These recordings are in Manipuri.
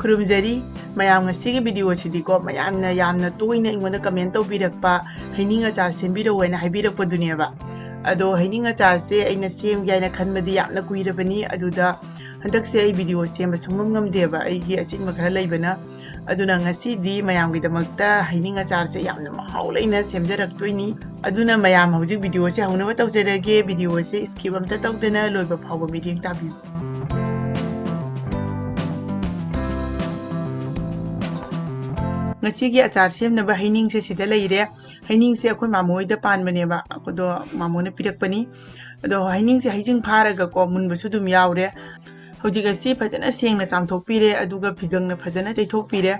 ꯈꯨꯔꯨꯝꯖꯔꯤ ꯃꯌꯥꯝ ꯉꯁꯤꯒꯤ ꯚꯤꯗꯤꯑꯣꯁꯤꯗꯤꯀꯣ ꯃꯌꯥꯝꯅ ꯌꯥꯝꯅ ꯇꯣꯏꯅ ꯑꯩꯉꯣꯟꯗ ꯀꯃꯦꯟ ꯇꯧꯕꯤꯔꯛꯄ ꯍꯩꯅꯤꯡ ꯑꯆꯥꯔ ꯁꯦꯝꯕꯤꯔꯛꯑꯣꯅ ꯍꯥꯏꯕꯤꯔꯛꯄꯗꯨꯅꯦꯕ ꯑꯗꯣ ꯍꯩꯅꯤꯡ ꯑꯆꯥꯔꯁꯦ ꯑꯩꯅ ꯁꯦꯝꯒꯦ ꯍꯥꯏꯅ ꯈꯟꯕꯗꯤ ꯌꯥꯝꯅ ꯀꯨꯏꯔꯕꯅꯤ ꯑꯗꯨꯗ ꯍꯟꯗꯛꯁꯦ ꯑꯩ ꯚꯤꯗꯤꯑꯣ ꯁꯦꯝꯕ ꯁꯨꯡꯉꯝ ꯉꯝꯗꯦꯕ ꯑꯩꯒꯤ ꯑꯆꯤꯟꯕ ꯈꯔ ꯂꯩꯕꯅ ꯑꯗꯨꯅ ꯉꯁꯤꯗꯤ ꯃꯌꯥꯝꯒꯤꯗꯃꯛꯇ ꯍꯩꯅꯤꯡ ꯑꯆꯥꯔꯁꯦ ꯌꯥꯝꯅ ꯃꯍꯥꯎ ꯂꯩꯅ ꯁꯦꯝꯖꯔꯛꯇꯣꯏꯅꯤ ꯑꯗꯨꯅ ꯃꯌꯥꯝ ꯍꯧꯖꯤꯛ ꯚꯤꯗꯤꯑꯣꯁꯦ ꯍꯧꯅꯕ ꯇꯧꯖꯔꯒꯦ ꯚꯤꯗꯤꯑꯣꯁꯦ ꯁ꯭ꯀꯤꯞ ꯑꯝꯇ ꯇꯧꯗꯅ ꯂꯣꯏꯕ ꯐꯥꯎꯕ ꯃꯤꯠꯌꯦꯡ ꯇꯥꯕꯤꯌꯨ ngasiगी achar semnaba hainingse sida leire hainingse akhoi mamoida panbaneba akodo mamona pirakpani ado hainingse haijing pharaga ko munbasu dum yaure hojigasi phajana sengna chamthokpire aduga phigangna phajana teithokpire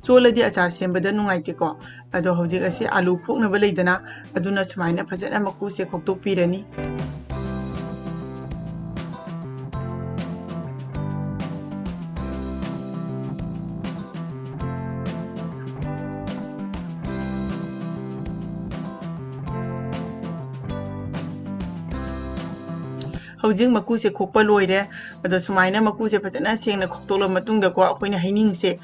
choladi achar sembada nungaite ko ado hojigasi alu phoknaba leidana aduna sumaina phajana makuse khoktokpirani hojing makuse khokpa loire ado sumaina makuse phajana sengna khoktokla matungda ko akoina hainingse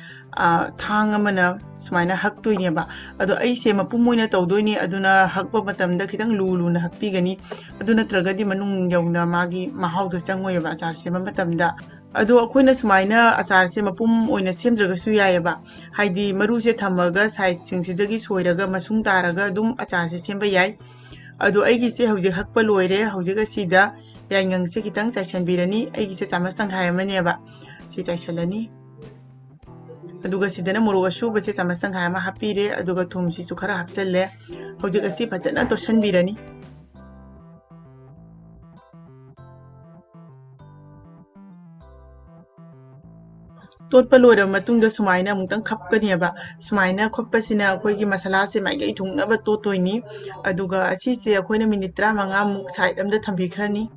thang amana sumaina haktoineba ado aise mapumoina tawdoini aduna hakpa matamda khitang luluna hakpigani aduna tragadi manung yauna magi mahaudo changmoyeba achar sema matamda ado akoina sumaina achar se mapum oina semdragasu yayeba haidi maruse thamaga size singsidagi soiraga masung taraga dum achar se semba yai ado aigi se hojik hakpa loire hojik asida yangang se kitang chaisan birani aigi se chamas tangkhai amaneba si chaisalani aduga sidana moro ashuba se chamas tangkhai ama hapire aduga thum si chu khara hapchalle hojik asi phajana tosan birani totpa loira matungda sumaina mungtang khapkaneba sumaina khopasina akhoi gi masala se maigai thungnaba totoini aduga asi se akhoi na minute 35 muk side amda thambikhrani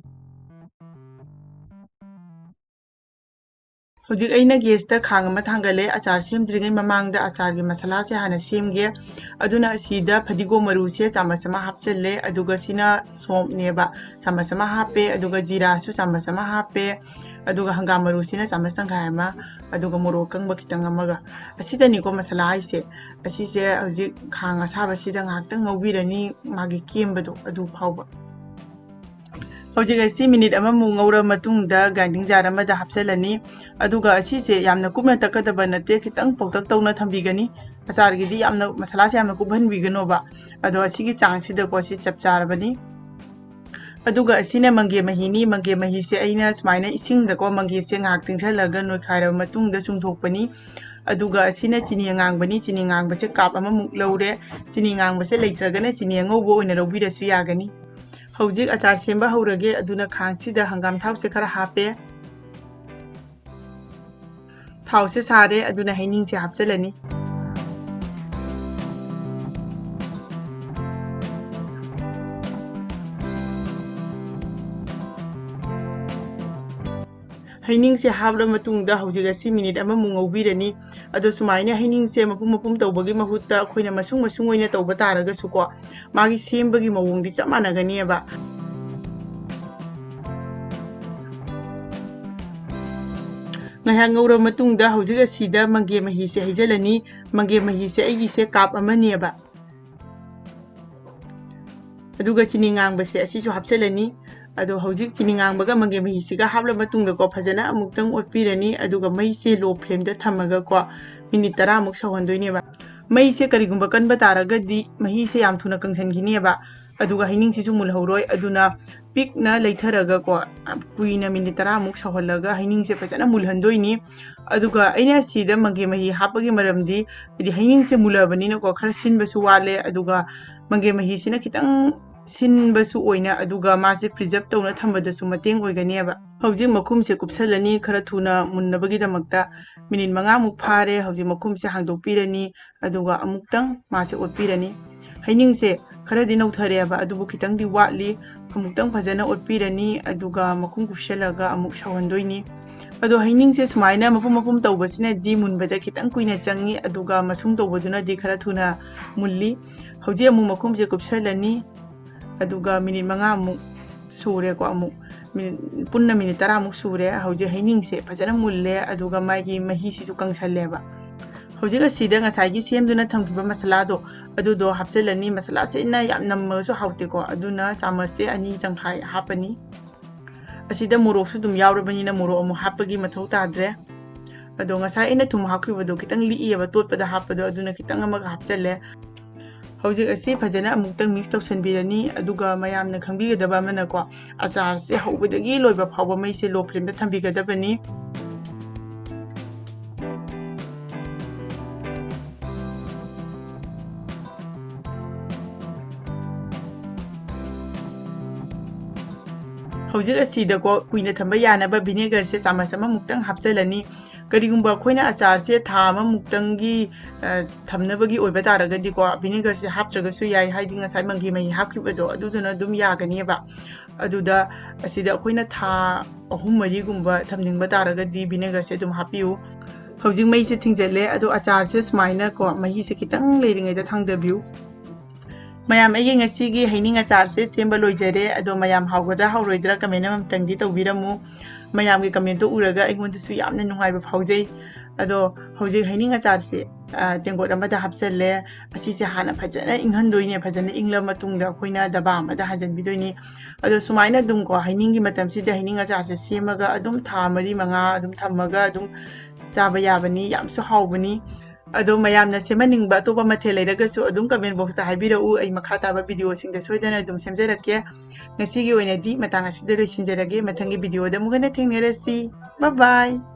hojik aina gas ta khang ama thangale achar semdringai mamangda achar gi masala se hana semge aduna asida phadigo maru se chamasama hapchalle aduga sina som neba chamasama hape aduga jira su chamasama hape aduga hangam maru sina chamas tangkhai ama aduga morok kangba kitang amaga asida ni ko masala aise asise hojik khang asaba sida ngaktang ngobirani magi kembado adu phauba hojik asi minute amamu ngawra matungda grinding jar amada hapsalani aduga asise yamna kupna takadaba nate kitang poktak tawna thambigani achar gidi yamna masala se yamna kubhan biganoba ado asigi changsida ko si chapcharabani aduga asina mangge mahi se aina sumaina isingda ko mangge se ngak tingshalaga noi khaira matungda chungthokpani aduga asina chini ngangbani chini ngangba se kap amamuk lawre chini ngangba se leitragana chini ngawbo oina robirasu yagani hojik achar semba haurage aduna khangsida hangam thau se khara hape thau se sare aduna haining se hapsalani haining se habra matungda hojik asi minute ama mungobirani ado sumaina haining se mapum tawbagi mahutta khoina masung oina tawba taraga suko magi sembagi mawungdi chamanagani ba ngahang ngawra matungda hojik asida mangge mahi se haijalani mangge mahi se aigi se kap amani ba aduga chini ngangbase se asisu hapsalani ado hojik chini ngangbaga mangge mahi siga habla matungda ko phajana amuktang otpirani aduga mai se low flame da thamaga ko minute 10 amuk sawandoine ba mai se karigumba kanba taraga di mahi se yam thuna kangsanghini ba aduga haining si su mulhoroi aduna pikna leitharaga ko kuina minute 10 amuk sawhallaga haining se phajana mulhandoini aduga aina sida mangge mahi hapagi maramdi di haining se mulabani na ko khara sinbasu wale aduga mangge mahi sina kitang sinbasu oina aduga mase preserve tawna thambadasu mateng oiganeba hojik makhum se kupsalani khara thuna munnabagi damakta minute 5 muk phare hojik makhum se hangdokpirani aduga amuktang mase otpirani haining se khara di nauthare ba adubu kitang di watli amuktang phajana otpirani aduga makhum kupsalaga amuk sawandoini ado haining se sumaina mapum tawbasina di munbada kitang kuina changi aduga masung tawbaduna di khara thuna mulli hojik amu makhum se kupsalani aduga minute 5 amuk sure ko amuk पुन्ना मिनिट 10 मुक सूरे हौजे हैनिंगसे फजना मुल्ले अदुगा मागी महीसिसु कंसल्लेबा हौजे असिदा ngसाइगी सेमदुना थमखिबा मसलादो अदुदो हापसेलनी मसला से ना याम नम्मसु हाउतेको अदुना चामचे अनि तंखाय हापनी असिदा मोरोकसु दुम यावरबनिना मोरो अमु हापगी मथौ ताद्रे अदो ngसाइ इना थुम हाखिबदो खितंग लिइबा तोटपदा हापदो अदुना खितंग अमग हापचले हौजिक असी फजना अमुक्तंग मिक्स तौसनबिरनी अदुगा मयामना खंबिगदबा अमनको अचार से हौबदगी लोइबा फावबा मैसे लो फ्लेम दा थंबिगदबनी हौजिक असीदको कुइना थंबा यानबा विनेगर से चामच अमा मुक्तंग हापचलनी करिगुंबा अखोइना अचार से था अमा मुक्तंगी थमनबगी ओइबा तारगदिको विनेगर से हापत्रगसु याइ हाइदि ngसाइ मंगी मही हापखिबदो अदुदुना दुम यागनिबा अदुदा असिदा अखोइना था अहुम मरी गुंबा थमनिंगबा तारगदि विनेगर से दुम हापियु हौजिक मई से थिंजले अदो अचार से स्माइना को मही से खितंग लेरिंगैदा थांगदबियु मयाम अगे ngasiगी हैनिंग अचार से सेंबा लोइजरे अदो मयाम हाउगदरा हाउरोइदरा कमेंट अमतंगदि तौबिरमु मयाम के कमेंट तो उरगा अइगोंदसु यामना नुंगाइबा फाउजै अदो हौजिक हैनिंग अचार से तेंगोट अमदा हापचले असिसे हाना फजना इंगहनदोइने फजना इंगला मतुंगदा अखोइना दबा अमदा हाजनबिदोइने अदो सुमाइना दुम को हैनिंग की मतम सिदा हैनिंग अचार से सेमगा अदुम था मरी मंगा अदुम थमगा अदुम चाबा याबनी यामसु हाउबनी अदो मयामना सेमनिंगबा अतोपा मथेल लेरगसु अदुम कमेंट बॉक्स दा हाइबिरउ अइ मखा ताबा वीडियो सिंग दा सोइदना अदुम सेमजरके ngasiगी ओइनादि मतंग असिदा लोइसिनजरगे मथंगी वीडियो दा मुगना थेंगनेरसि बाय बाय